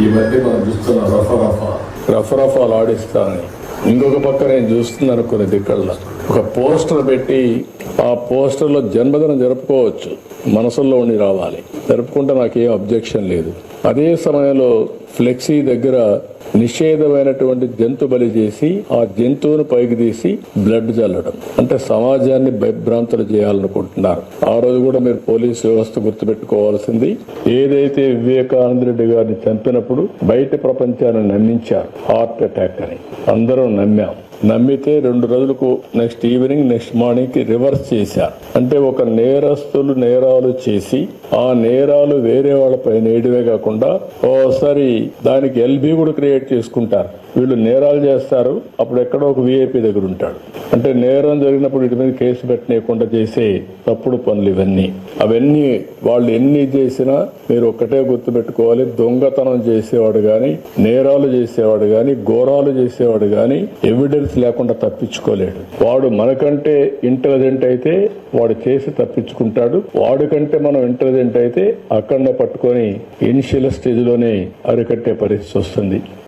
ఈ మధ్య మనం చూస్తున్న రఫాలు ఆడిస్తానని ఇంకొక పక్క నేను చూస్తున్నాను కొన్ని దిక్కల్లో ఒక పోస్టర్ పెట్టి ఆ పోస్టర్లో జన్మదినం జరుపుకోవచ్చు, మనసుల్లో ఉండి రావాలి, జరుపుకుంటే నాకేం అబ్జెక్షన్ లేదు. అదే సమయంలో ఫ్లెక్సీ దగ్గర నిషేధమైనటువంటి జంతు బలి చేసి ఆ జంతువును పైకి తీసి బ్లడ్ చల్లడం అంటే సమాజాన్ని భయభ్రాంతులు చేయాలనుకుంటున్నారు. ఆ రోజు కూడా మీరు పోలీసు వ్యవస్థ గుర్తుపెట్టుకోవాల్సింది, ఏదైతే వివేకానంద రెడ్డి గారిని చంపినప్పుడు బయట ప్రపంచాన్ని నమ్మించారు హార్ట్ అటాక్ అని, అందరం నమ్మాం. నమ్మితే 2 రోజులకు నెక్స్ట్ ఈవినింగ్ నెక్స్ట్ మార్నింగ్ కి రివర్స్ చేశారు. అంటే ఒక నేరస్తులు నేరాలు చేసి ఆ నేరాలు వేరే వాళ్ళపై నేయడమే కాకుండా ఓసారి దానికి ఎల్బీ కూడా క్రియేట్ చేసుకుంటారు. వీళ్ళు నేరాలు చేస్తారు, అప్పుడు ఎక్కడో ఒక విఐపి దగ్గర ఉంటాడు. అంటే నేరం జరిగినప్పుడు వీటి మీద కేసు పెట్టనీయకుండా చేసే తప్పుడు పనులు ఇవన్నీ. అవన్నీ వాళ్ళు ఎన్ని చేసినా మీరు ఒక్కటే గుర్తుపెట్టుకోవాలి, దొంగతనం చేసేవాడు గాని, నేరాలు చేసేవాడు గాని, ఘోరాలు చేసేవాడు గాని ఎవిడెన్స్ లేకుండా తప్పించుకోలేడు. వాడు మనకంటే ఇంటెలిజెంట్ అయితే వాడు చేసి తప్పించుకుంటాడు. వాడికంటే మనం ఇంటెలిజెంట్ అయితే అక్కడనే పట్టుకొని ఇనిషియల్ స్టేజ్ లోనే అరికట్టే పరిస్థితి వస్తుంది.